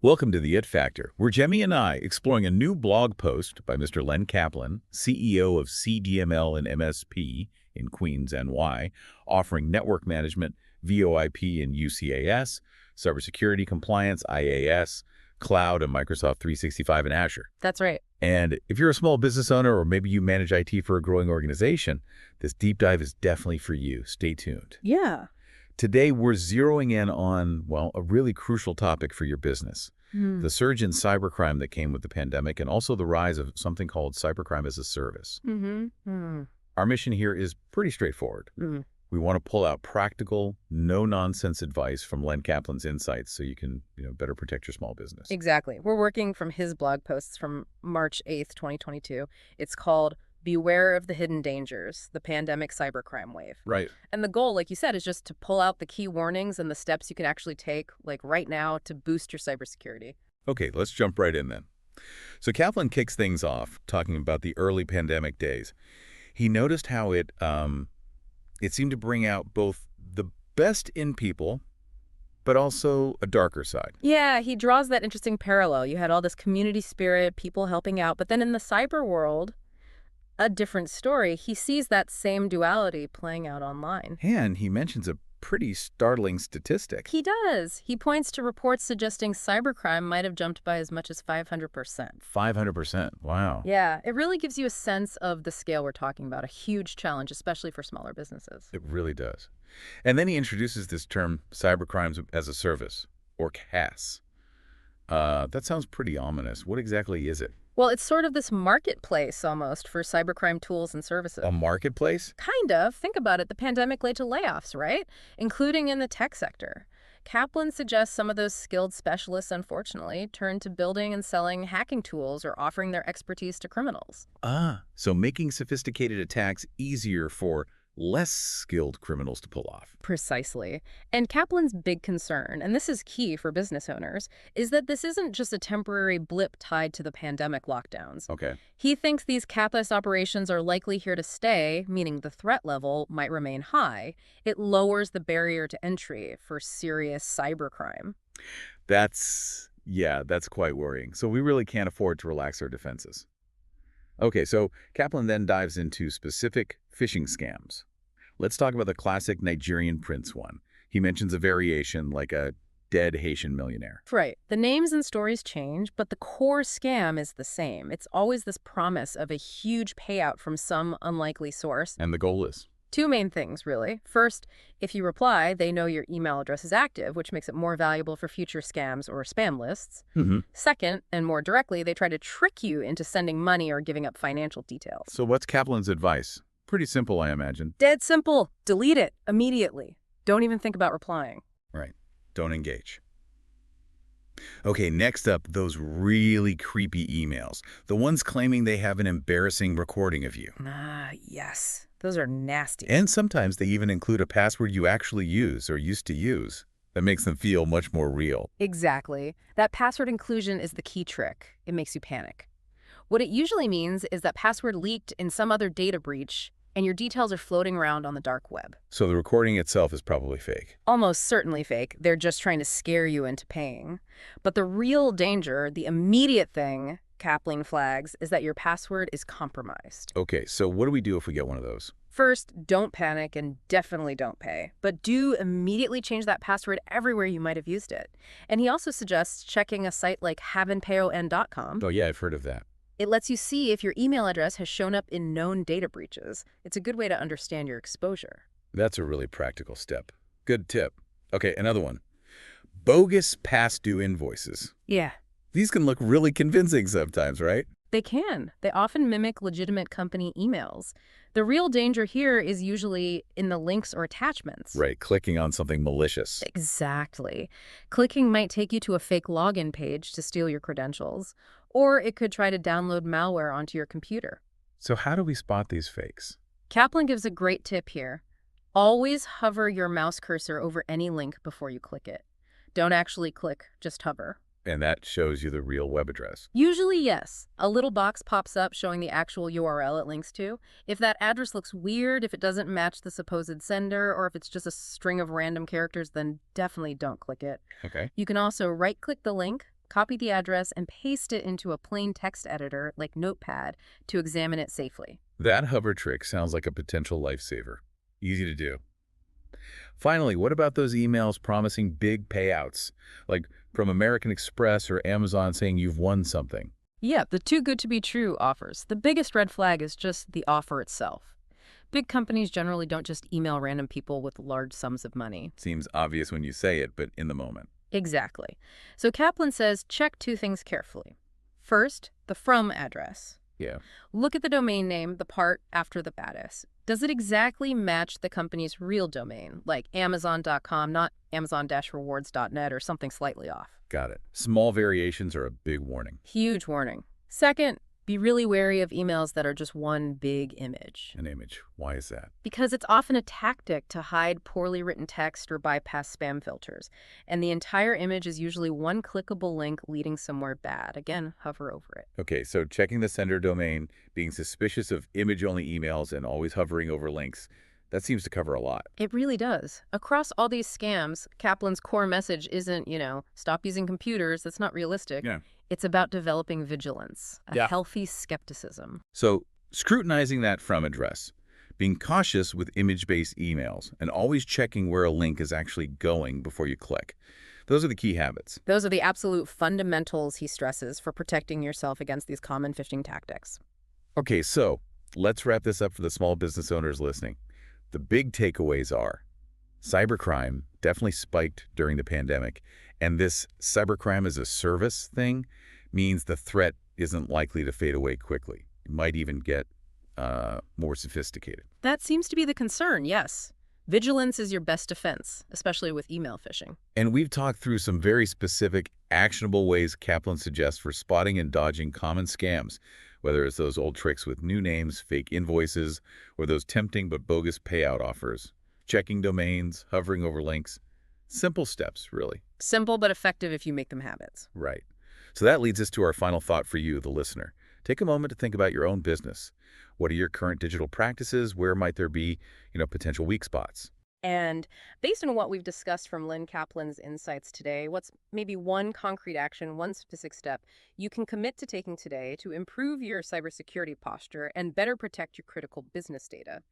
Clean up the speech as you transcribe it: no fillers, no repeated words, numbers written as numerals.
Welcome to the It Factor. We're Jemmy and I exploring a new blog post by Mr. Len Kaplan, CEO of CDML and MSP in Queens, NY, offering network management, VoIP and UCAS, cybersecurity compliance, IAS, cloud and Microsoft 365 and Azure. That's right. And if you're a small business owner or maybe you manage IT for a growing organization, this deep dive is definitely for you. Stay tuned. Yeah. Today, we're zeroing in on, well, a really crucial topic for your business. The surge in cybercrime that came with the pandemic and also the rise of something called cybercrime as a service. Our mission here is pretty straightforward. We want to pull out practical, no-nonsense advice from Len Kaplan's insights so you can better protect your small business. Exactly. We're working from his blog posts from March 8th, 2022. It's called Beware of the Hidden Dangers, the Pandemic Cybercrime Wave. Right. And the goal, like you said, is just to pull out the key warnings and the steps you can actually take, like right now, to boost your cybersecurity. Okay, let's jump right in then. So Kaplan kicks things off talking about the early pandemic days. He noticed how it seemed to bring out both the best in people, but also a darker side. Yeah, he draws that interesting parallel. You had all this community spirit, people helping out, but then in the cyber world, a different story. He sees that same duality playing out online. And he mentions a pretty startling statistic. He does. He points to reports suggesting cybercrime might have jumped by as much as 500%. 500%. Wow. Yeah, it really gives you a sense of the scale we're talking about, a huge challenge, especially for smaller businesses. It really does. And then he introduces this term, cybercrimes as a service, or CAS. That sounds pretty ominous. What exactly is it? Well, it's sort of this marketplace almost for cybercrime tools and services. A marketplace? Kind of. Think about it. The pandemic led to layoffs, right? Including in the tech sector. Kaplan suggests some of those skilled specialists, unfortunately, turn to building and selling hacking tools or offering their expertise to criminals. So making sophisticated attacks easier for less skilled criminals to pull off. Precisely. And Kaplan's big concern, and this is key for business owners, is that this isn't just a temporary blip tied to the pandemic lockdowns. Okay. He thinks these capitalist operations are likely here to stay, meaning the threat level might remain high. It lowers the barrier to entry for serious cybercrime. That's quite worrying. So we really can't afford to relax our defenses. Okay, so Kaplan then dives into specific phishing scams. Let's talk about the classic Nigerian prince one. He mentions a variation like a dead Haitian millionaire. Right. The names and stories change, but the core scam is the same. It's always this promise of a huge payout from some unlikely source. And the goal is? Two main things, really. First, if you reply, they know your email address is active, which makes it more valuable for future scams or spam lists. Second, and more directly, they try to trick you into sending money or giving up financial details. So what's Kaplan's advice? Pretty simple, I imagine. Dead simple. Delete it immediately. Don't even think about replying. Right. Don't engage. Okay, next up, those really creepy emails. The ones claiming they have an embarrassing recording of you. Yes. Those are nasty. And sometimes they even include a password you actually use or used to use. That makes them feel much more real. Exactly. That password inclusion is the key trick. It makes you panic. What it usually means is that password leaked in some other data breach, and your details are floating around on the dark web. So the recording itself is probably fake. Almost certainly fake. They're just trying to scare you into paying. But the real danger, the immediate thing Kaplan flags, is that your password is compromised. Okay, so what do we do if we get one of those? First, don't panic and definitely don't pay. But do immediately change that password everywhere you might have used it. And he also suggests checking a site like havenpayon.com. Oh yeah, I've heard of that. It lets you see if your email address has shown up in known data breaches. It's a good way to understand your exposure. That's a really practical step. Good tip. Okay, another one. Bogus past due invoices. Yeah. These can look really convincing sometimes, right? They can. They often mimic legitimate company emails. The real danger here is usually in the links or attachments. Right, clicking on something malicious. Exactly. Clicking might take you to a fake login page to steal your credentials, or it could try to download malware onto your computer. So how do we spot these fakes? Kaplan gives a great tip here. Always hover your mouse cursor over any link before you click it. Don't actually click, just hover. And that shows you the real web address. Usually, yes. A little box pops up showing the actual URL it links to. If that address looks weird, if it doesn't match the supposed sender, or if it's just a string of random characters, then definitely don't click it. Okay. You can also right-click the link, copy the address, and paste it into a plain text editor like Notepad to examine it safely. That hover trick sounds like a potential lifesaver. Easy to do. Finally, what about those emails promising big payouts, like from American Express or Amazon saying you've won something? Yeah, the too good to be true offers. The biggest red flag is just the offer itself. Big companies generally don't just email random people with large sums of money. Seems obvious when you say it, but in the moment. Exactly. So Kaplan says check two things carefully. First, the from address. Yeah. Look at the domain name, the part after the baddest. Does it exactly match the company's real domain, like Amazon.com, not Amazon-rewards.net or something slightly off? Got it. Small variations are a big warning. Huge warning. Second, be really wary of emails that are just one big image. An image. Why is that? Because it's often a tactic to hide poorly written text or bypass spam filters. And the entire image is usually one clickable link leading somewhere bad. Again, hover over it. Okay, so checking the sender domain, being suspicious of image-only emails, and always hovering over links, that seems to cover a lot. It really does. Across all these scams, Kaplan's core message isn't, stop using computers. That's not realistic. Yeah. It's about developing vigilance, a Yeah. healthy skepticism. So scrutinizing that from address, being cautious with image-based emails, and always checking where a link is actually going before you click. Those are the key habits. Those are the absolute fundamentals, he stresses, for protecting yourself against these common phishing tactics. Okay, so let's wrap this up for the small business owners listening. The big takeaways are cybercrime definitely spiked during the pandemic, and this cybercrime as a service thing means the threat isn't likely to fade away quickly. It might even get more sophisticated. That seems to be the concern, yes. Vigilance is your best defense, especially with email phishing. And we've talked through some very specific, actionable ways Kaplan suggests for spotting and dodging common scams, whether it's those old tricks with new names, fake invoices, or those tempting but bogus payout offers. Checking domains, hovering over links. Simple steps, really. Simple but effective if you make them habits. Right. So that leads us to our final thought for you, the listener. Take a moment to think about your own business. What are your current digital practices? Where might there be, potential weak spots? And based on what we've discussed from Lynn Kaplan's insights today, what's maybe one concrete action, one specific step you can commit to taking today to improve your cybersecurity posture and better protect your critical business data?